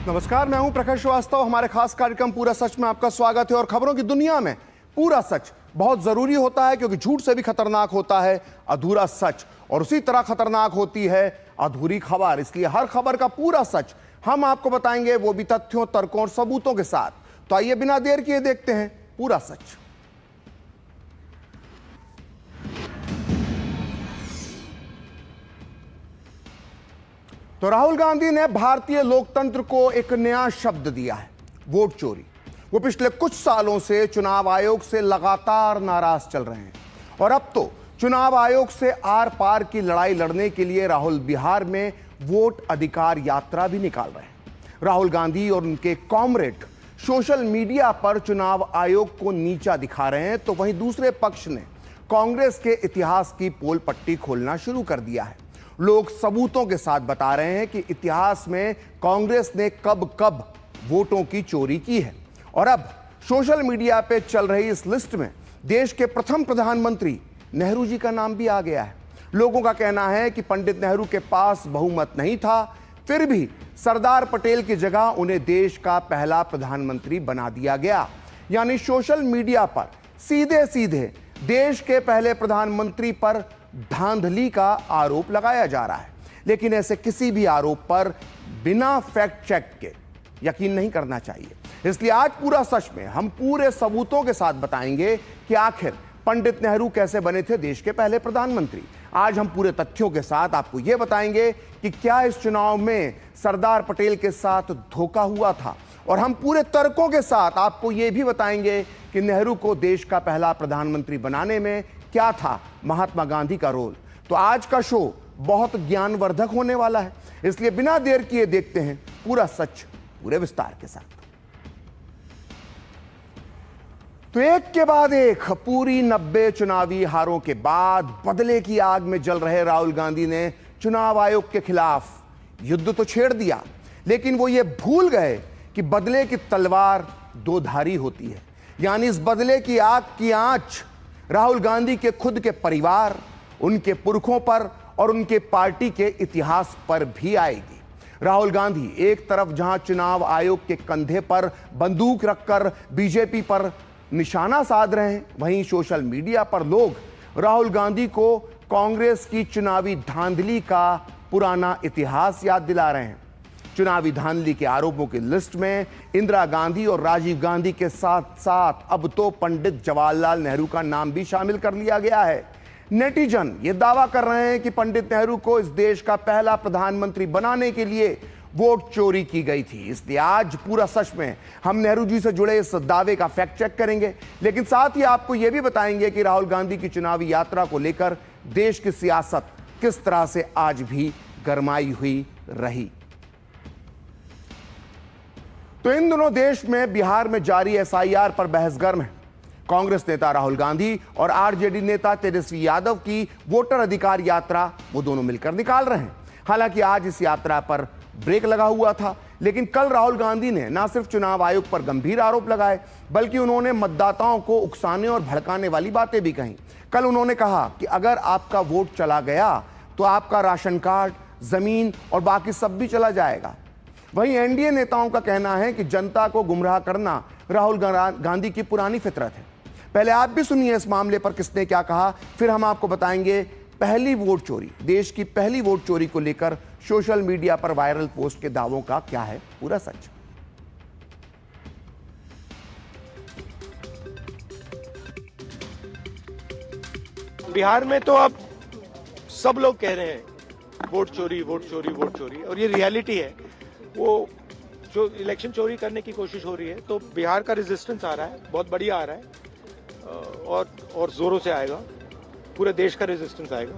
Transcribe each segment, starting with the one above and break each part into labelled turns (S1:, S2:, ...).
S1: नमस्कार, मैं हूं प्रखर श्रीवास्तव। हमारे खास कार्यक्रम पूरा सच में आपका स्वागत है। और खबरों की दुनिया में पूरा सच बहुत जरूरी होता है, क्योंकि झूठ से भी खतरनाक होता है अधूरा सच, और उसी तरह खतरनाक होती है अधूरी खबर। इसलिए हर खबर का पूरा सच हम आपको बताएंगे, वो भी तथ्यों, तर्कों और सबूतों के साथ। तो आइए बिना देर किए देखते हैं पूरा सच। तो राहुल गांधी ने भारतीय लोकतंत्र को एक नया शब्द दिया है, वोट चोरी। वो पिछले कुछ सालों से चुनाव आयोग से लगातार नाराज चल रहे हैं, और अब तो चुनाव आयोग से आर पार की लड़ाई लड़ने के लिए राहुल बिहार में वोट अधिकार यात्रा भी निकाल रहे हैं। राहुल गांधी और उनके कॉमरेड सोशल मीडिया पर चुनाव आयोग को नीचा दिखा रहे हैं, तो वहीं दूसरे पक्ष ने कांग्रेस के इतिहास की पोल पट्टी खोलना शुरू कर दिया है। लोग सबूतों के साथ बता रहे हैं कि इतिहास में कांग्रेस ने कब कब वोटों की चोरी की है। और अब सोशल मीडिया पे चल रही इस लिस्ट में देश के प्रथम प्रधानमंत्री नेहरू जी का नाम भी आ गया है। लोगों का कहना है कि पंडित नेहरू के पास बहुमत नहीं था, फिर भी सरदार पटेल की जगह उन्हें देश का पहला प्रधानमंत्री बना दिया गया। यानी सोशल मीडिया पर सीधे सीधे देश के पहले प्रधानमंत्री पर धांधली का आरोप लगाया जा रहा है। लेकिन ऐसे किसी भी आरोप पर बिना फैक्ट चेक के यकीन नहीं करना चाहिए। इसलिए आज पूरा सच में हम पूरे सबूतों के साथ बताएंगे कि आखिर पंडित नेहरू कैसे बने थे देश के पहले प्रधानमंत्री। आज हम पूरे तथ्यों के साथ आपको यह बताएंगे कि क्या इस चुनाव में सरदार पटेल के साथ धोखा हुआ था, और हम पूरे तर्कों के साथ आपको यह भी बताएंगे कि नेहरू को देश का पहला प्रधानमंत्री बनाने में क्या था महात्मा गांधी का रोल। तो आज का शो बहुत ज्ञानवर्धक होने वाला है, इसलिए बिना देर किए देखते हैं पूरा सच पूरे विस्तार के साथ। तो एक के बाद एक पूरी 90 चुनावी हारों के बाद बदले की आग में जल रहे राहुल गांधी ने चुनाव आयोग के खिलाफ युद्ध तो छेड़ दिया, लेकिन वो ये भूल गए कि बदले की तलवार दो धारी होती है। यानी इस बदले की आग की आंच राहुल गांधी के खुद के परिवार, उनके पुरखों पर और उनके पार्टी के इतिहास पर भी आएगी। राहुल गांधी एक तरफ जहां चुनाव आयोग के कंधे पर बंदूक रखकर बीजेपी पर निशाना साध रहे हैं, वहीं सोशल मीडिया पर लोग राहुल गांधी को कांग्रेस की चुनावी धांधली का पुराना इतिहास याद दिला रहे हैं। चुनावी धांधली के आरोपों की लिस्ट में इंदिरा गांधी और राजीव गांधी के साथ साथ अब तो पंडित जवाहरलाल नेहरू का नाम भी शामिल कर लिया गया है। नेटिजन ये दावा कर रहे हैं कि पंडित नेहरू को इस देश का पहला प्रधानमंत्री बनाने के लिए वोट चोरी की गई थी। इसलिए आज पूरा सच में हम नेहरू जी से जुड़े इस दावे का फैक्ट चेक करेंगे, लेकिन साथ ही आपको यह भी बताएंगे कि राहुल गांधी की चुनावी यात्रा को लेकर देश की सियासत किस तरह से आज भी गरमाई हुई रही। तो इन दोनों देश में बिहार में जारी एसआईआर पर बहस गर्म है। कांग्रेस नेता राहुल गांधी और आरजेडी नेता तेजस्वी यादव की वोटर अधिकार यात्रा वो दोनों मिलकर निकाल रहे हैं। हालांकि आज इस यात्रा पर ब्रेक लगा हुआ था, लेकिन कल राहुल गांधी ने न सिर्फ चुनाव आयोग पर गंभीर आरोप लगाए, बल्कि उन्होंने मतदाताओं को उकसाने और भड़काने वाली बातें भी कहीं। कल उन्होंने कहा कि अगर आपका वोट चला गया तो आपका राशन कार्ड, जमीन और बाकी सब भी चला जाएगा। वहीं एनडीए नेताओं का कहना है कि जनता को गुमराह करना राहुल गांधी की पुरानी फितरत है। पहले आप भी सुनिए इस मामले पर किसने क्या कहा, फिर हम आपको बताएंगे पहली वोट चोरी, देश की पहली वोट चोरी को लेकर सोशल मीडिया पर वायरल पोस्ट के दावों का क्या है पूरा सच।
S2: बिहार में तो अब सब लोग कह रहे हैं वोट चोरी, वोट चोरी, वोट चोरी, और ये रियलिटी है। वो जो इलेक्शन चोरी करने की कोशिश हो रही है, तो बिहार का रेजिस्टेंस आ रहा है, बहुत बढ़िया आ रहा है, और जोरों से आएगा। पूरे देश का रेजिस्टेंस आएगा।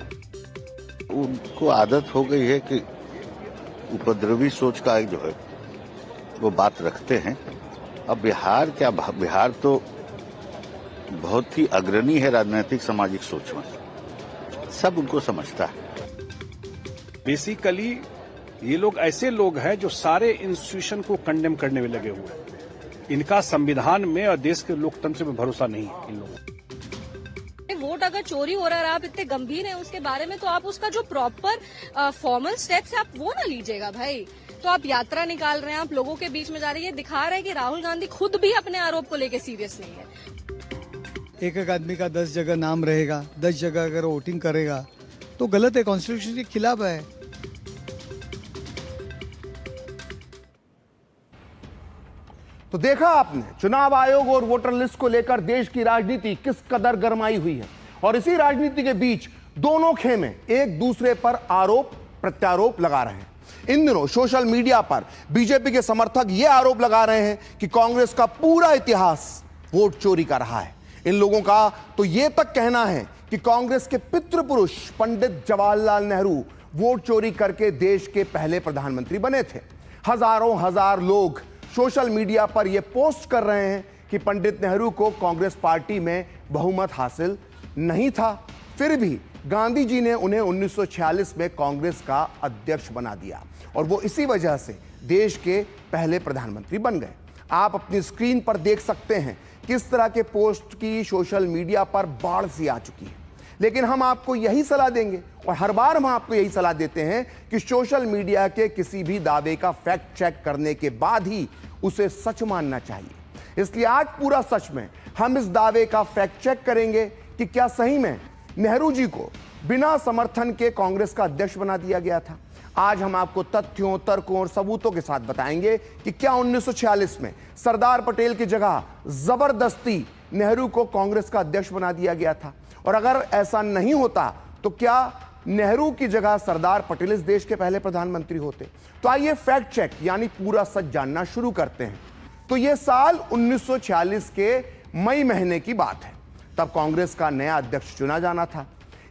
S3: उनको आदत हो गई है कि उपद्रवी सोच का जो है वो बात रखते हैं। अब बिहार क्या, बिहार तो बहुत ही अग्रणी है राजनीतिक सामाजिक सोच में, सब उनको समझता है।
S4: बेसिकली ये लोग ऐसे लोग हैं जो सारे इंस्टीट्यूशन को कंडेम करने में लगे हुए हैं। इनका संविधान में और देश के लोकतंत्र में भरोसा नहीं है इन लोगों को।
S5: वोट अगर चोरी हो रहा है, आप इतने गंभीर हैं उसके बारे में, तो आप उसका जो प्रॉपर फॉर्मल स्टेप्स है आप वो ना लीजिएगा भाई। तो आप यात्रा निकाल रहे हैं, आप लोगों के बीच में जा रही है, दिखा रहे हैं कि राहुल गांधी खुद भी अपने आरोप को लेकर सीरियस नहीं है।
S6: एक आदमी का 10 जगह नाम रहेगा, 10 जगह अगर वोटिंग करेगा तो गलत है, कॉन्स्टिट्यूशन के खिलाफ है।
S1: तो देखा आपने चुनाव आयोग और वोटर लिस्ट को लेकर देश की राजनीति किस कदर गरमाई हुई है, और इसी राजनीति के बीच दोनों खेमे एक दूसरे पर आरोप प्रत्यारोप लगा रहे हैं। इन दिनों सोशल मीडिया पर बीजेपी के समर्थक यह आरोप लगा रहे हैं कि कांग्रेस का पूरा इतिहास वोट चोरी का रहा है। इन लोगों का तो यह तक कहना है कि कांग्रेस के पितृपुरुष पंडित जवाहरलाल नेहरू वोट चोरी करके देश के पहले प्रधानमंत्री बने थे। हजारों हजार लोग सोशल मीडिया पर यह पोस्ट कर रहे हैं कि पंडित नेहरू को कांग्रेस पार्टी में बहुमत हासिल नहीं था, फिर भी गांधी जी ने उन्हें 1946 में कांग्रेस का अध्यक्ष बना दिया और वो इसी वजह से देश के पहले प्रधानमंत्री बन गए। आप अपनी स्क्रीन पर देख सकते हैं किस तरह के पोस्ट की सोशल मीडिया पर बाढ़ सी आ चुकी है। लेकिन हम आपको यही सलाह देंगे और हर बार हम आपको यही सलाह देते हैं कि सोशल मीडिया के किसी भी दावे का फैक्ट चेक करने के बाद ही उसे सच मानना चाहिए। इसलिए आज पूरा सच में हम इस दावे का फैक्ट चेक करेंगे कि क्या सही में नेहरू जी को बिना समर्थन के कांग्रेस का अध्यक्ष बना दिया गया था। आज हम आपको तथ्यों, तर्कों और सबूतों के साथ बताएंगे कि क्या 1946 में सरदार पटेल की जगह जबरदस्ती नेहरू को कांग्रेस का अध्यक्ष बना दिया गया था, और अगर ऐसा नहीं होता तो क्या नेहरू की जगह सरदार पटेल इस देश के पहले प्रधानमंत्री होते। तो आइए फैक्ट चेक यानी पूरा सच जानना शुरू करते हैं। तो यह साल 1946 के मई महीने की बात है। तब कांग्रेस का नया अध्यक्ष चुना जाना था।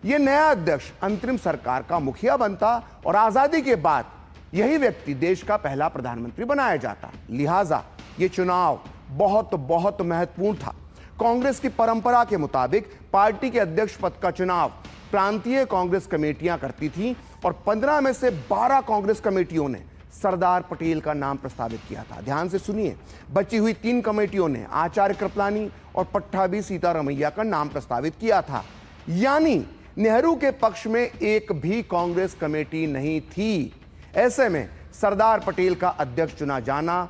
S1: यह नया अध्यक्ष अंतरिम सरकार का मुखिया बनता और आजादी के बाद यही व्यक्ति देश का पहला प्रधानमंत्री बनाया जाता। लिहाजा यह चुनाव बहुत बहुत महत्वपूर्ण था। कांग्रेस की परंपरा के मुताबिक पार्टी के अध्यक्ष पद का चुनाव प्रांतीय कांग्रेस कमेटियां करती थीं और 15 में से 12 कांग्रेस कमेटियों ने सरदार पटेल का नाम प्रस्तावित किया था। ध्यान से सुनिए, बची हुई 3 कमेटियों ने आचार्य कृपलानी और पट्टाभी सीतारमैया का नाम प्रस्तावित किया था। यानी नेहरू के पक्ष में एक भी कांग्रेस कमेटी नहीं थी। ऐसे में सरदार पटेल का अध्यक्ष चुना जाना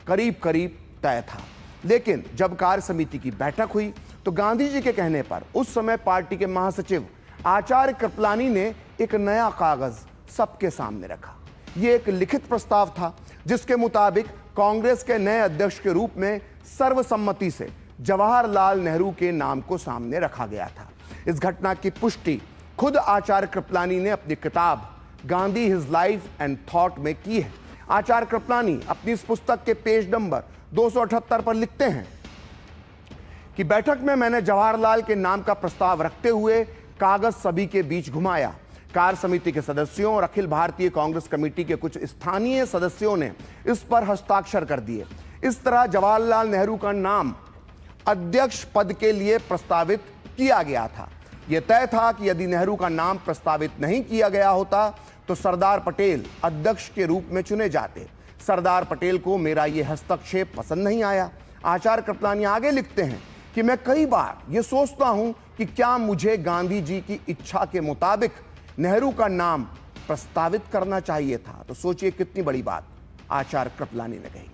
S1: करीब करीब तय था। लेकिन जब कार्य समिति की बैठक हुई तो गांधी जी के कहने पर उस समय पार्टी के महासचिव आचार्य कृपलानी ने एक नया कागज सबके सामने रखा। यह एक लिखित प्रस्ताव था जिसके मुताबिक कांग्रेस के नए अध्यक्ष के रूप में सर्वसम्मति से जवाहरलाल नेहरू के नाम को सामने रखा गया था। इस घटना की पुष्टि खुद आचार्य कृपलानी ने अपनी किताब Gandhi his life and thought में की है। आचार्य कृपलानी अपनी इस पुस्तक के पेज नंबर 278 पर लिखते हैं कि बैठक में मैंने जवाहरलाल के नाम का प्रस्ताव रखते हुए कागज सभी के बीच घुमाया। कार्य समिति के सदस्यों और अखिल भारतीय कांग्रेस कमेटी के कुछ स्थानीय सदस्यों ने इस पर हस्ताक्षर कर दिए। इस तरह जवाहरलाल नेहरू का नाम अध्यक्ष पद के लिए प्रस्तावित किया गया था। यह तय था कि यदि नेहरू का नाम प्रस्तावित नहीं किया गया होता तो सरदार पटेल अध्यक्ष के रूप में चुने जाते। सरदार पटेल को मेरा यह हस्तक्षेप पसंद नहीं आया। आचार्य कृपलानी आगे लिखते हैं कि मैं कई बार यह सोचता हूं कि क्या मुझे गांधी जी की इच्छा के मुताबिक नेहरू का नाम प्रस्तावित करना चाहिए था। तो सोचिए कितनी बड़ी बात आचार्य कृपलानी ने कही।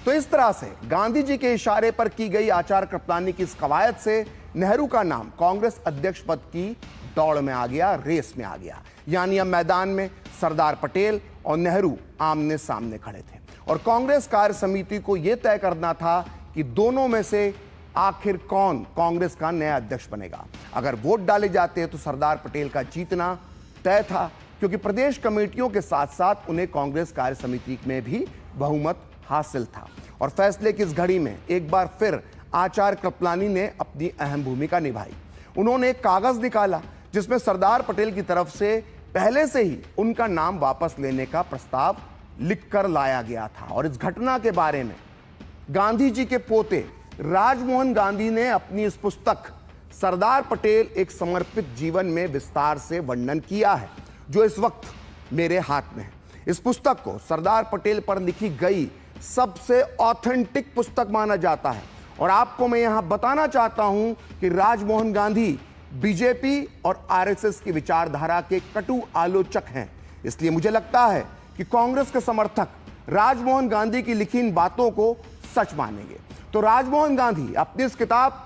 S1: तो इस तरह से गांधी जी के इशारे पर की गई आचार्य कृपलानी की इस कवायद से नेहरू का नाम कांग्रेस अध्यक्ष पद की दौड़ में आ गया, रेस में आ गया। यानी अब मैदान में सरदार पटेल और नेहरू आमने सामने खड़े थे और कांग्रेस कार्य समिति को यह तय करना था कि दोनों में से आखिर कौन कांग्रेस का नया अध्यक्ष बनेगा। अगर वोट डाले जाते तो सरदार पटेल का जीतना तय था, क्योंकि प्रदेश कमेटियों के साथ साथ उन्हें कांग्रेस कार्य समिति में भी बहुमत हासिल था। और फैसले की इस घड़ी में एक बार फिर आचार्य कृपलानी ने अपनी अहम भूमिका निभाई। उन्होंने एक कागज निकाला जिसमें सरदार पटेल की तरफ से पहले से ही उनका नाम वापस लेने का प्रस्ताव लिखकर लाया गया था। और इस घटना के बारे में गांधी जी के पोते राजमोहन गांधी ने अपनी इस पुस्तक सरदार पटेल एक समर्पित जीवन में विस्तार से वर्णन किया है, जो इस वक्त मेरे हाथ में है। इस पुस्तक को सरदार पटेल पर लिखी गई सबसे ऑथेंटिक पुस्तक माना जाता है। और आपको मैं यहां बताना चाहता हूं कि राजमोहन गांधी बीजेपी और आरएसएस की विचारधारा के कटु आलोचक हैं। इसलिए मुझे लगता है कि कांग्रेस के समर्थक राजमोहन गांधी की लिखी इन बातों को सच मानेंगे। तो राजमोहन गांधी अपनी इस किताब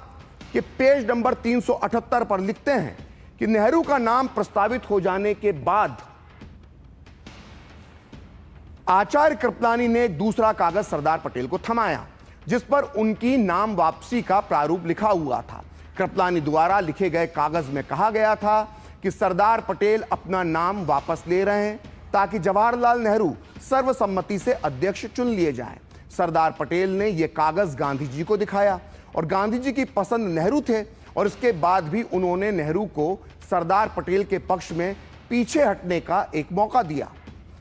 S1: के पेज नंबर 378 पर लिखते हैं कि नेहरू का नाम प्रस्तावित हो जाने के बाद आचार्य कृपलानी ने एक दूसरा कागज सरदार पटेल को थमाया, जिस पर उनकी नाम वापसी का प्रारूप लिखा हुआ था। कृपलानी द्वारा लिखे गए कागज में कहा गया था कि सरदार पटेल अपना नाम वापस ले रहे हैं ताकि जवाहरलाल नेहरू सर्वसम्मति से अध्यक्ष चुन लिए जाएं। सरदार पटेल ने यह कागज गांधी जी को दिखाया और गांधी जी की पसंद नेहरू थे और इसके बाद भी उन्होंने नेहरू को सरदार पटेल के पक्ष में पीछे हटने का एक मौका दिया।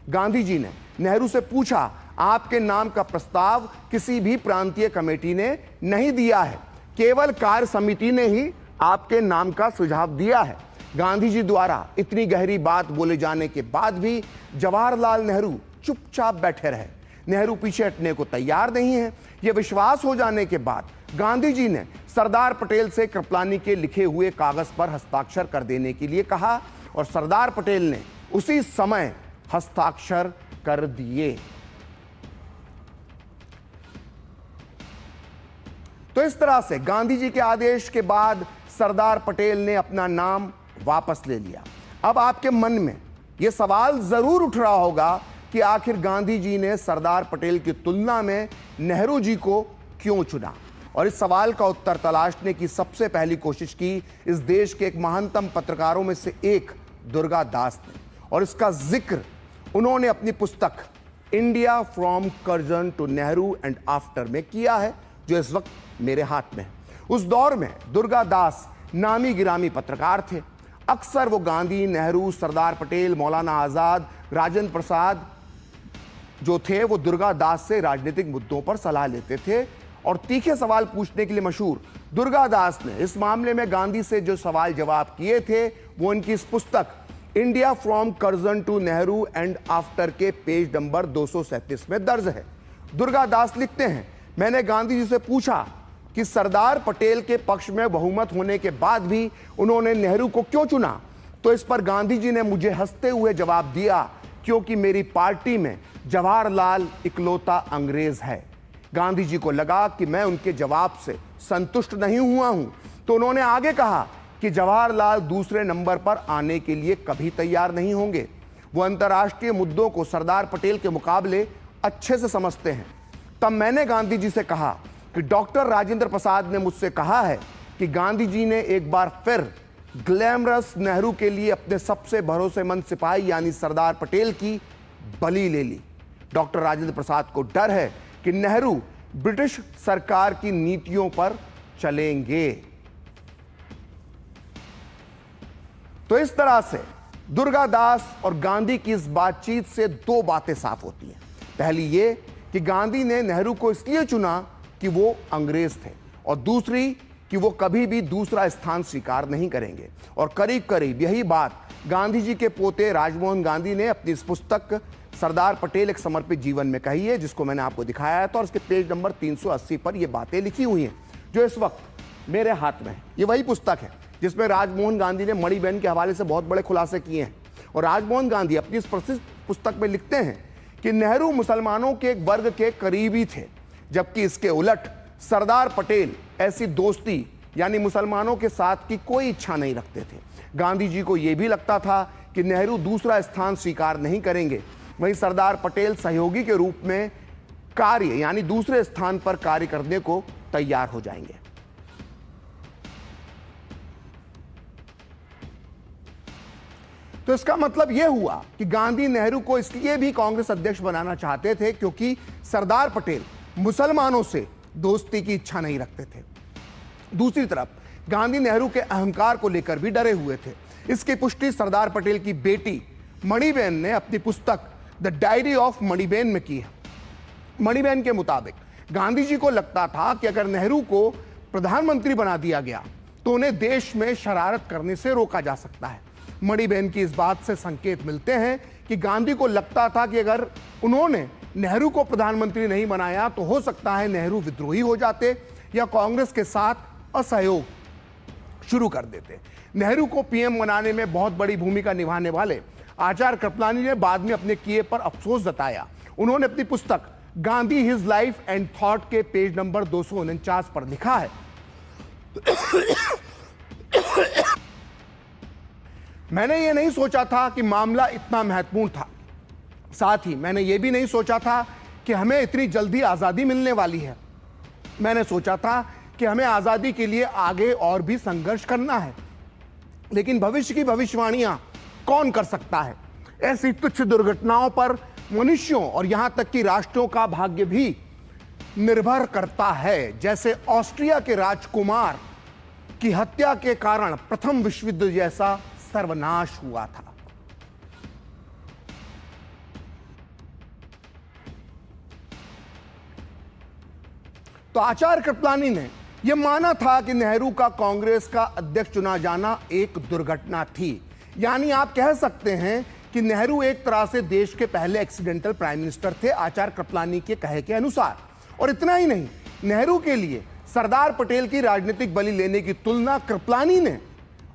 S1: गांधी जी ने नेहरू से पूछा, आपके नाम का प्रस्ताव किसी भी प्रांतीय कमेटी ने नहीं दिया है, केवल कार्य समिति ने ही आपके नाम का सुझाव दिया है। गांधी जी द्वारा इतनी गहरी बात बोले जाने के बाद भी जवाहरलाल नेहरू चुपचाप बैठे रहे। नेहरू पीछे हटने को तैयार नहीं है। यह विश्वास हो जाने के बाद गांधी जी ने सरदार पटेल से कृपलानी के लिखे हुए कागज पर हस्ताक्षर कर देने के लिए कहा और सरदार पटेल ने उसी समय हस्ताक्षर कर दिए। तो इस तरह से गांधी जी के आदेश के बाद सरदार पटेल ने अपना नाम वापस ले लिया। अब आपके मन में यह सवाल जरूर उठ रहा होगा कि आखिर गांधी जी ने सरदार पटेल की तुलना में नेहरू जी को क्यों चुना, और इस सवाल का उत्तर तलाशने की सबसे पहली कोशिश की इस देश के एक महानतम पत्रकारों में से एक दुर्गा दास ने, और इसका जिक्र उन्होंने अपनी पुस्तक India from Curzon to Nehru and after में किया है, जो इस वक्त मेरे हाथ में है। उस दौर में दुर्गा दास नामी गिरामी पत्रकार थे। अक्सर वो गांधी, नेहरू, सरदार पटेल, मौलाना आजाद, राजेंद्र प्रसाद जो थे वो दुर्गा दास से राजनीतिक मुद्दों पर सलाह लेते थे और तीखे सवाल पूछने के लिए मशहूर दुर्गा दास ने इस मामले में गांधी से जो सवाल जवाब किए थे वो उनकी इस पुस्तक India from Curzon to Nehru and after के पेज नंबर 237 में दर्ज है। दुर्गा दास लिखते हैं, मैंने गांधी जी से पूछा कि सरदार पटेल के पक्ष में बहुमत होने के बाद भी उन्होंने नेहरू को क्यों चुना, तो इस पर गांधी जी ने मुझे हंसते हुए जवाब दिया, क्योंकि मेरी पार्टी में जवाहरलाल इकलौता अंग्रेज है। गांधी जी को लगा कि मैं उनके जवाब से संतुष्ट नहीं हुआ हूं, तो उन्होंने आगे कहा कि जवाहरलाल दूसरे नंबर पर आने के लिए कभी तैयार नहीं होंगे। वो अंतर्राष्ट्रीय मुद्दों को सरदार पटेल के मुकाबले अच्छे से समझते हैं। तब मैंने गांधी जी से कहा कि डॉक्टर राजेंद्र प्रसाद ने मुझसे कहा है कि गांधी जी ने एक बार फिर ग्लैमरस नेहरू के लिए अपने सबसे भरोसेमंद सिपाही यानी सरदार पटेल की बलि ले ली। डॉक्टर राजेंद्र प्रसाद को डर है कि नेहरू ब्रिटिश सरकार की नीतियों पर चलेंगे। तो इस तरह से दुर्गा दास और गांधी की इस बातचीत से दो बातें साफ होती हैं। पहली ये कि गांधी ने नेहरू को इसलिए चुना कि वो अंग्रेज थे, और दूसरी कि वो कभी भी दूसरा स्थान स्वीकार नहीं करेंगे। और करीब करीब यही बात गांधी जी के पोते राजमोहन गांधी ने अपनी इस पुस्तक सरदार पटेल एक समर्पित जीवन में कही है, जिसको मैंने आपको दिखाया था, और इसके पेज नंबर 380 पर ये बातें लिखी हुई हैं जो इस वक्त मेरे हाथ में है। ये वही पुस्तक है जिसमें राजमोहन गांधी ने मणिबेन के हवाले से बहुत बड़े खुलासे किए हैं। और राजमोहन गांधी अपनी इस प्रसिद्ध पुस्तक में लिखते हैं कि नेहरू मुसलमानों के एक वर्ग के करीबी थे, जबकि इसके उलट सरदार पटेल ऐसी दोस्ती यानी मुसलमानों के साथ की कोई इच्छा नहीं रखते थे। गांधी जी को यह भी लगता था कि नेहरू दूसरा स्थान स्वीकार नहीं करेंगे, वहीं सरदार पटेल सहयोगी के रूप में कार्य यानी दूसरे स्थान पर कार्य करने को तैयार हो जाएंगे। तो इसका मतलब यह हुआ कि गांधी नेहरू को इसलिए भी कांग्रेस अध्यक्ष बनाना चाहते थे क्योंकि सरदार पटेल मुसलमानों से दोस्ती की इच्छा नहीं रखते थे। दूसरी तरफ गांधी नेहरू के अहंकार को लेकर भी डरे हुए थे। इसकी पुष्टि सरदार पटेल की बेटी मणिबेन ने अपनी पुस्तक द डायरी ऑफ मणिबेन में की है। मणिबेन के मुताबिक गांधी जी को लगता था कि अगर नेहरू को प्रधानमंत्री बना दिया गया तो उन्हें देश में शरारत करने से रोका जा सकता है। मणिबेन की इस बात से संकेत मिलते हैं कि गांधी को लगता था कि अगर उन्होंने नेहरू को प्रधानमंत्री नहीं बनाया तो हो सकता है नेहरू विद्रोही हो जाते या कांग्रेस के साथ असहयोग शुरू कर देते। नेहरू को पीएम बनाने में बहुत बड़ी भूमिका निभाने वाले आचार्य कृपलानी ने बाद में अपने किए पर अफसोस जताया। उन्होंने अपनी पुस्तक Gandhi his life and thought के पेज नंबर 249 पर लिखा है, मैंने ये नहीं सोचा था कि मामला इतना महत्वपूर्ण था। साथ ही मैंने ये भी नहीं सोचा था कि हमें इतनी जल्दी आजादी मिलने वाली है। मैंने सोचा था कि हमें आजादी के लिए आगे और भी संघर्ष करना है, लेकिन भविष्य की भविष्यवाणियां कौन कर सकता है। ऐसी तुच्छ दुर्घटनाओं पर मनुष्यों और यहां तक कि राष्ट्रों का भाग्य भी निर्भर करता है। जैसे ऑस्ट्रिया के राजकुमार की हत्या के कारण प्रथम विश्व युद्ध जैसा सर्वनाश हुआ था। तो आचार्य कृपलानी ने यह माना था कि नेहरू का कांग्रेस का अध्यक्ष चुना जाना एक दुर्घटना थी। यानी आप कह सकते हैं कि नेहरू एक तरह से देश के पहले एक्सीडेंटल प्राइम मिनिस्टर थे, आचार्य कृपलानी के कहे के अनुसार। और इतना ही नहीं, नेहरू के लिए सरदार पटेल की राजनीतिक बलि लेने की तुलना कृपलानी ने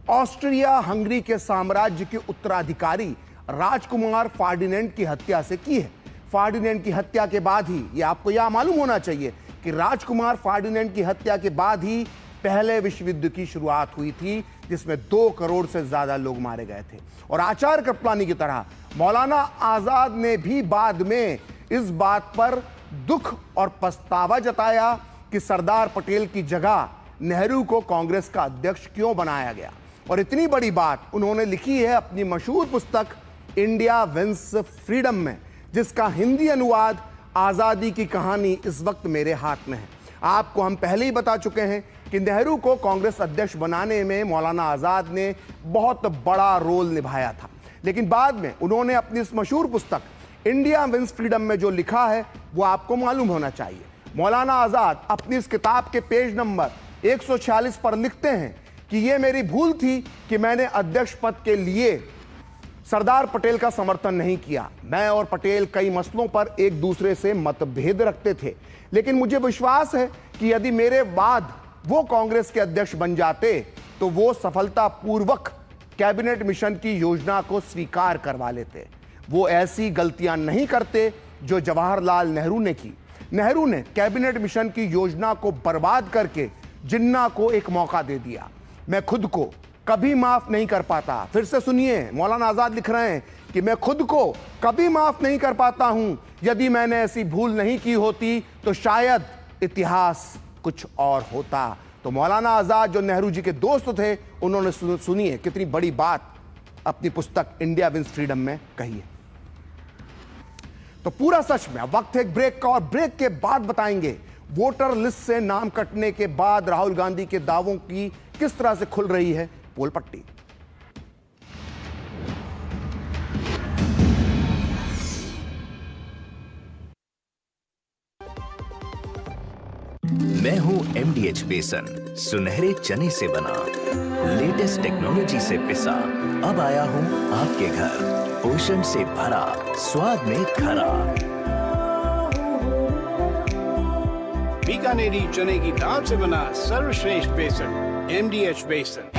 S1: ऑस्ट्रिया हंगरी के साम्राज्य के उत्तराधिकारी राजकुमार फर्डिनेंड की हत्या से की है। फर्डिनेंड की हत्या के बाद ही, ये आपको यह मालूम होना चाहिए कि राजकुमार फर्डिनेंड की हत्या के बाद ही पहले विश्व युद्ध की शुरुआत हुई थी, जिसमें 2 करोड़ से ज्यादा लोग मारे गए थे। और आचार्य कृपलानी की तरह मौलाना आजाद ने भी बाद में इस बात पर दुख और पछतावा जताया कि सरदार पटेल की जगह नेहरू को कांग्रेस का अध्यक्ष क्यों बनाया गया। और इतनी बड़ी बात उन्होंने लिखी है अपनी मशहूर पुस्तक इंडिया विंस फ्रीडम में, जिसका हिंदी अनुवाद आजादी की कहानी इस वक्त मेरे हाथ में है। आपको हम पहले ही बता चुके हैं कि नेहरू को कांग्रेस अध्यक्ष बनाने में मौलाना आजाद ने बहुत बड़ा रोल निभाया था, लेकिन बाद में उन्होंने अपनी इस मशहूर पुस्तक इंडिया विंस फ्रीडम में जो लिखा है वो आपको मालूम होना चाहिए। मौलाना आजाद अपनी इस किताब के पेज नंबर 146 पर लिखते हैं कि ये मेरी भूल थी कि मैंने अध्यक्ष पद के लिए सरदार पटेल का समर्थन नहीं किया। मैं और पटेल कई मसलों पर एक दूसरे से मतभेद रखते थे, लेकिन मुझे विश्वास है कि यदि मेरे बाद वो कांग्रेस के अध्यक्ष बन जाते तो वो सफलतापूर्वक कैबिनेट मिशन की योजना को स्वीकार करवा लेते। वो ऐसी गलतियां नहीं करते जो जवाहरलाल नेहरू ने की। नेहरू ने कैबिनेट मिशन की योजना को बर्बाद करके जिन्ना को एक मौका दे दिया। मैं खुद को कभी माफ नहीं कर पाता। फिर से सुनिए, मौलाना आजाद लिख रहे हैं कि मैं खुद को कभी माफ नहीं कर पाता हूं। यदि मैंने ऐसी भूल नहीं की होती तो शायद इतिहास कुछ और होता। तो मौलाना आजाद जो नेहरू जी के दोस्त थे, उन्होंने सुनिए कितनी बड़ी बात अपनी पुस्तक इंडिया विंस फ्रीडम में कही है। तो पूरा सच में वक्त है एक ब्रेक का, और ब्रेक के बाद बताएंगे वोटर लिस्ट से नाम कटने के बाद राहुल गांधी के दावों की किस तरह से खुल रही है पोल पट्टी।
S7: मैं हूं MDH बेसन, सुनहरे चने से बना, लेटेस्ट टेक्नोलॉजी से पिसा। अब आया हूं आपके घर, पोषण से भरा, स्वाद में खरा।
S8: बीकानेरी चने की दाल से बना सर्वश्रेष्ठ बेसन, MDH बेसन।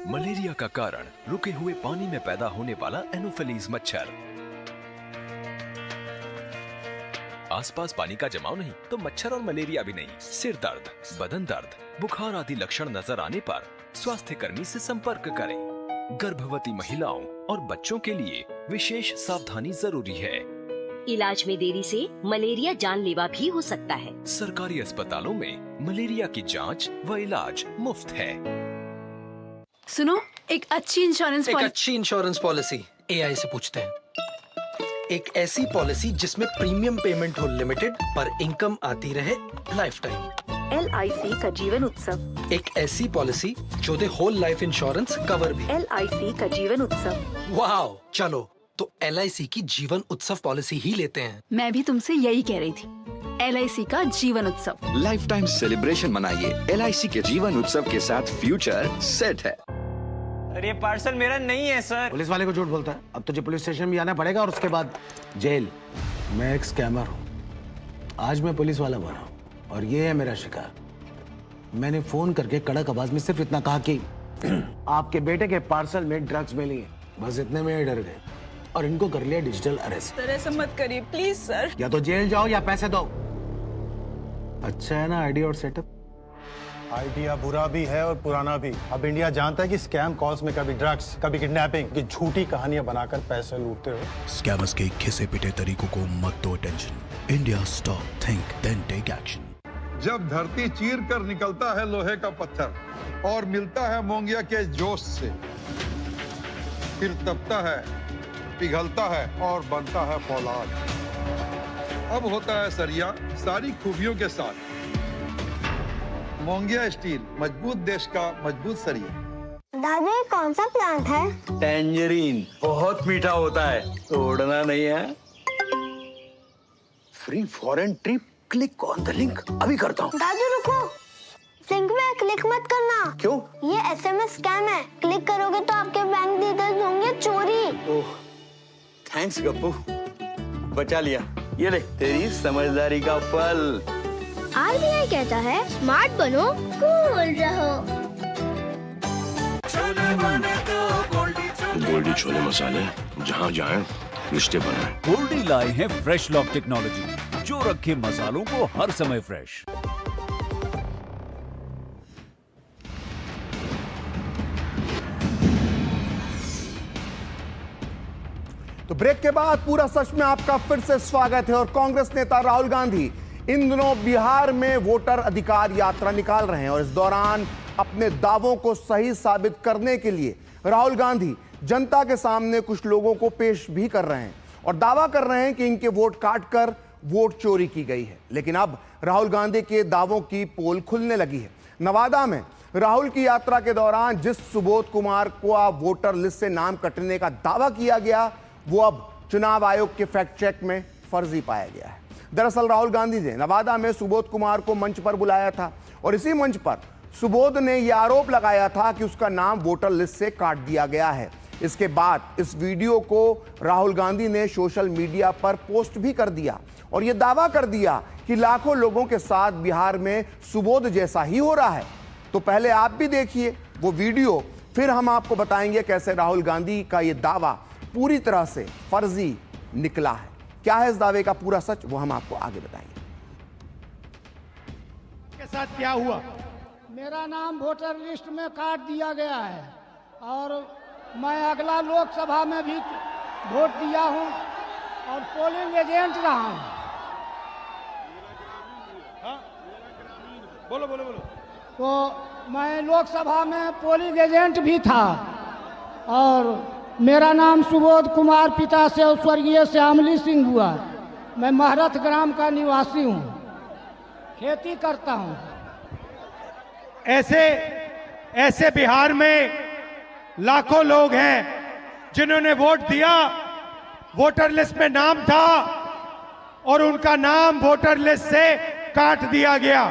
S9: मलेरिया का कारण रुके हुए पानी में पैदा होने वाला एनोफिलीज मच्छर। आसपास पानी का जमाव नहीं तो मच्छर और मलेरिया भी नहीं। सिर दर्द, बदन दर्द, बुखार आदि लक्षण नजर आने पर स्वास्थ्य कर्मी से संपर्क करें। गर्भवती महिलाओं और बच्चों के लिए विशेष सावधानी जरूरी है।
S10: इलाज में देरी से मलेरिया जानलेवा भी हो सकता है।
S9: सरकारी अस्पतालों में मलेरिया की जांच व इलाज मुफ्त है।
S11: सुनो, एक अच्छी
S12: इंश्योरेंस पॉलिसी AI से पूछते हैं। एक ऐसी पॉलिसी जिसमें प्रीमियम पेमेंट हो लिमिटेड पर इनकम आती रहे लाइफ टाइम।
S11: LIC का जीवन उत्सव।
S12: एक ऐसी पॉलिसी जो दे होल लाइफ इंश्योरेंस कवर भी।
S11: LIC का जीवन उत्सव।
S12: वाह, चलो तो LIC की जीवन उत्सव पॉलिसी ही लेते हैं।
S11: मैं भी तुमसे यही कह रही थी, LIC का जीवन उत्सव।
S13: लाइफ टाइम सेलिब्रेशन मनाइए LIC के जीवन उत्सव के साथ। फ्यूचर सेट है।
S14: अरे ये पार्सल मेरा नहीं है सर।
S15: पुलिस वाले को झूठ बोलता है, अब तुझे पुलिस स्टेशन भी आना पड़ेगा और उसके बाद जेल। मैं एक स्कैमर हूँ, आज मैं पुलिस वाला बना हूँ और ये है मेरा शिकार। मैंने फोन करके कड़क आवाज में सिर्फ इतना कहा कि आपके बेटे के पार्सल में ड्रग्स मिली है। बस इतने में ही डर गए और इनको कर लिया डिजिटल अरेस्ट।
S16: सर ऐसा मत करिए प्लीज सर।
S15: या तो जेल जाओ या पैसे दो। अच्छा है ना आइडिया और सेटअप?
S17: आइडिया बुरा भी है और पुराना भी। अब इंडिया जानता है कि स्कैम कॉल्स में कभी ड्रग्स, कभी किडनैपिंग की झूठी कहानियां बनाकर पैसे लूटते हो।
S18: स्कैमर्स के घिसे पिटे तरीकों को मत दो attention. India stop, think then take action.
S19: जब धरती चीर कर निकलता है लोहे का पत्थर और मिलता है मोंगिया के जोश से, फिर तपता है, पिघलता है और बनता है फौलाद। अब होता है सरिया सारी खूबियों के साथ। मोंगिया स्टील, मजबूत देश का मजबूत सरिया।
S20: दादा ये कौन सा प्लांट है?
S21: टैंजरीन, बहुत मीठा होता है, तोड़ना नहीं है।
S15: Free foreign trip, click on the link. अभी करता हूँ।
S20: दादू रुको, लिंक में क्लिक मत करना।
S15: क्यों?
S20: ये SMS स्कैम है, क्लिक करोगे तो आपके बैंक डिटेल्स होंगे चोरी।
S21: ओह, थैंक्स गप्पू, बचा लिया। ये ले तेरी समझदारी का फल।
S20: RBI कहता है स्मार्ट बनो, कूल रहो।
S22: गोल्डी छोले मसाले, जहाँ जाए रिश्ते बनाए।
S23: गोल्डी लाए हैं फ्रेश लॉक टेक्नोलॉजी, जो रखे मसालों को हर समय फ्रेश।
S1: तो ब्रेक के बाद पूरा सच में आपका फिर से स्वागत है। और कांग्रेस नेता राहुल गांधी इन दिनों बिहार में वोटर अधिकार यात्रा निकाल रहे हैं और इस दौरान अपने दावों को सही साबित करने के लिए राहुल गांधी जनता के सामने कुछ लोगों को पेश भी कर रहे हैं और दावा कर रहे हैं कि इनके वोट काटकर वोट चोरी की गई है। लेकिन अब राहुल गांधी के दावों की पोल खुलने लगी है। नवादा में राहुल की यात्रा के दौरान जिस सुबोध कुमार को वोटर लिस्ट से नाम कटने का दावा किया गया, वो अब चुनाव आयोग के फैक्ट चेक में फर्जी पाया गया है। दरअसल राहुल गांधी ने नवादा में सुबोध कुमार को मंच पर बुलाया था और इसी मंच पर सुबोध ने यह आरोप लगाया था कि उसका नाम वोटर लिस्ट से काट दिया गया है। इसके बाद इस वीडियो को राहुल गांधी ने सोशल मीडिया पर पोस्ट भी कर दिया और यह दावा कर दिया कि लाखों लोगों के साथ बिहार में सुबोध जैसा ही हो रहा है। तो पहले आप भी देखिए वो वीडियो, फिर हम आपको बताएंगे कैसे राहुल गांधी का यह दावा पूरी तरह से फर्जी निकला है। क्या है इस दावे का पूरा सच, वो हम आपको आगे बताएंगे।
S24: के साथ क्या हुआ? मेरा नाम वोटर लिस्ट में काट दिया गया है और मैं अगला लोकसभा में भी वोट दिया हूं और पोलिंग एजेंट रहा हूं।
S2: बोलो बोलो बोलो।
S24: तो मैं लोकसभा में पोलिंग एजेंट भी था और मेरा नाम सुबोध कुमार, पिता से स्वर्गीय श्यामली सिंह हुआ। मैं महरथ ग्राम का निवासी हूँ, खेती करता हूँ।
S2: ऐसे बिहार में लाखों लोग हैं जिन्होंने वोट दिया, वोटर लिस्ट में नाम था और उनका नाम वोटर लिस्ट से काट दिया गया।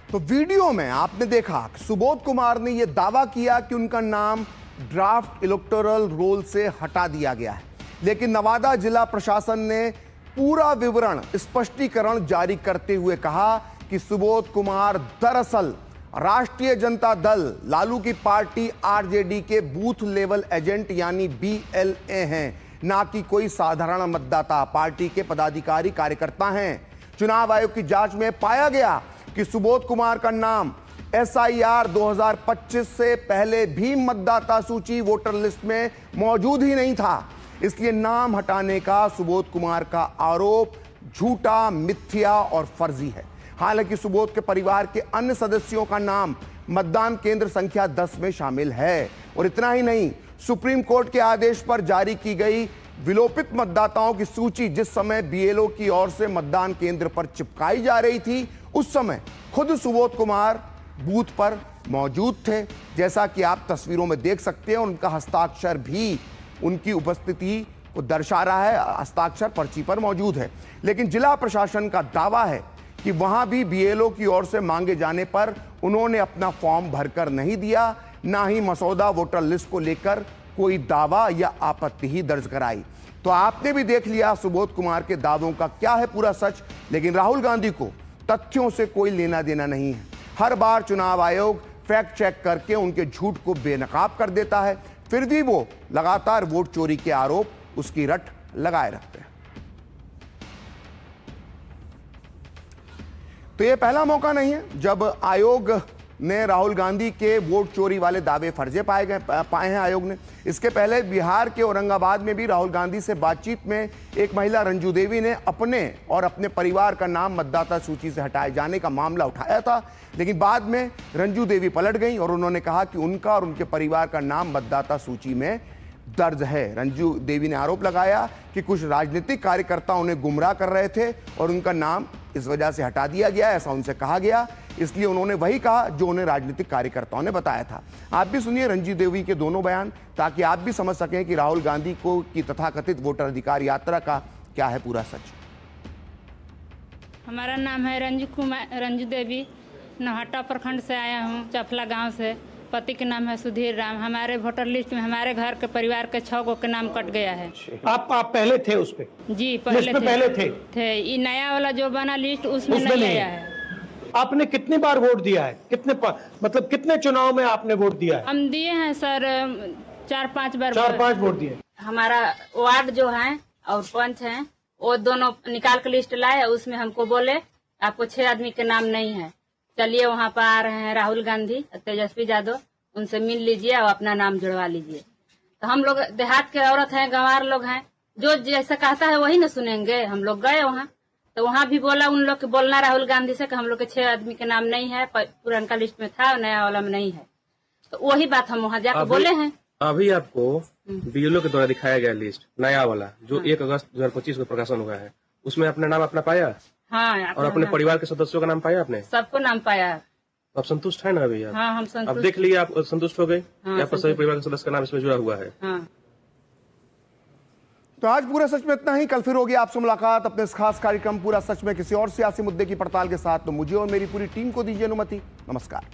S1: तो वीडियो में आपने देखा सुबोध कुमार ने यह दावा किया कि उनका नाम ड्राफ्ट इलेक्टोरल रोल से हटा दिया गया है, लेकिन नवादा जिला प्रशासन ने पूरा विवरण, स्पष्टीकरण जारी करते हुए कहा कि सुबोध कुमार दरअसल राष्ट्रीय जनता दल लालू की पार्टी आरजेडी के बूथ लेवल एजेंट यानी BLA हैं, ना कि कोई साधारण मतदाता। पार्टी के पदाधिकारी कार्यकर्ता हैं। चुनाव आयोग की जांच में पाया गया कि सुबोध कुमार का नाम SIR 2025 से पहले भी मतदाता सूची वोटर लिस्ट में मौजूद ही नहीं था। इसलिए नाम हटाने का सुबोध कुमार का आरोप झूठा, मिथ्या और फर्जी है। हालांकि सुबोध के परिवार के अन्य सदस्यों का नाम मतदान केंद्र संख्या 10 में शामिल है। और इतना ही नहीं, सुप्रीम कोर्ट के आदेश पर जारी की गई विलोपित मतदाताओं की सूची जिस समय BLO की ओर से मतदान केंद्र पर चिपकाई जा रही थी, उस समय खुद सुबोध कुमार बूथ पर मौजूद थे। जैसा कि आप तस्वीरों में देख सकते हैं, उनका हस्ताक्षर भी उनकी उपस्थिति को दर्शा रहा है, हस्ताक्षर पर्ची पर मौजूद है। लेकिन जिला प्रशासन का दावा है कि वहां भी BLO की ओर से मांगे जाने पर उन्होंने अपना फॉर्म भरकर नहीं दिया, ना ही मसौदा वोटर लिस्ट को लेकर कोई दावा या आपत्ति ही दर्ज कराई। तो आपने भी देख लिया सुबोध कुमार के दावों का क्या है पूरा सच। लेकिन राहुल गांधी को तथ्यों से कोई लेना देना नहीं है। हर बार चुनाव आयोग फैक्ट चेक करके उनके झूठ को बेनकाब कर देता है, फिर भी वो लगातार वोट चोरी के आरोप उसकी रट लगाए रखते हैं। तो ये पहला मौका नहीं है जब आयोग ने राहुल गांधी के वोट चोरी वाले दावे फर्जे पाए हैं आयोग ने। इसके पहले बिहार के औरंगाबाद में भी राहुल गांधी से बातचीत में एक महिला रंजू देवी ने अपने और अपने परिवार का नाम मतदाता सूची से हटाए जाने का मामला उठाया था, लेकिन बाद में रंजू देवी पलट गई और उन्होंने कहा कि उनका और उनके परिवार का नाम मतदाता सूची में दर्ज है। रंजू देवी ने आरोप लगाया कि कुछ राजनीतिक कार्यकर्ता उन्हें गुमराह कर रहे थे और उनका नाम इस वजह से हटा दिया गया, ऐसा उनसे कहा गया, इसलिए उन्होंने वही कहा जो उन्हें राजनीतिक कार्यकर्ताओं ने बताया था। आप भी सुनिए रंजू देवी के दोनों बयान, ताकि आप भी समझ सकें कि राहुल गांधी को की तथाकथित वोटर अधिकार यात्रा का क्या है पूरा सच।
S3: हमारा नाम है रंजू देवी, नौहट्टा प्रखंड से आया हूँ, चफला गांव से। पति के नाम है सुधीर राम। हमारे वोटर लिस्ट में हमारे घर के परिवार के 6 गो के नाम कट गया है।
S2: आप पहले थे उस पे?
S3: जी
S2: पहले
S3: थे। ये नया वाला जो बना लिस्ट उसमें नहीं आया है।
S2: आपने कितनी बार वोट दिया है? मतलब कितने चुनाव में आपने वोट दिया है?
S3: हम दिए हैं सर 4-5 बार।
S2: 4-5 वोट दिए।
S3: हमारा वार्ड जो है और पंच है वो दोनों निकाल के लिस्ट लाए, उसमें हमको बोले आपको 6 आदमी के नाम नहीं है, चलिए वहाँ पर आ रहे हैं राहुल गांधी, तेजस्वी यादव, उनसे मिल लीजिए और अपना नाम जुड़वा लीजिए। तो हम लोग देहात के औरत हैं, गंवार लोग हैं, जो जैसा कहता है वही न सुनेंगे। हम लोग गए वहाँ, तो वहाँ भी बोला उन लोग के बोलना राहुल गांधी से कि हम लोग के 6 आदमी के नाम नहीं है, पुराना लिस्ट में था, नया वाला में नहीं है। तो वही बात हम वहाँ जाकर बोले हैं।
S4: अभी आपको बीएलओ के द्वारा दिखाया गया लिस्ट नया वाला जो 1 अगस्त 2025 को प्रकाशन हुआ है, उसमें अपना नाम अपना पाया?
S3: हाँ।
S4: और अपने परिवार के सदस्यों का नाम पाया आपने?
S3: सबको नाम पाया।
S4: आप संतुष्ट है ना अभी? आप
S3: हाँ, हम संतुष्ट।
S4: अब देख लिए आप संतुष्ट हो गए?
S3: हाँ,
S4: आपका सभी परिवार के सदस्य का नाम इसमें जुड़ा हुआ है।
S3: हाँ।
S1: तो आज पूरा सच में इतना ही। कल फिर होगी आपसे मुलाकात अपने इस खास कार्यक्रम पूरा सच में किसी और सियासी मुद्दे की पड़ताल के साथ। तो मुझे और मेरी पूरी टीम को दीजिए अनुमति। नमस्कार।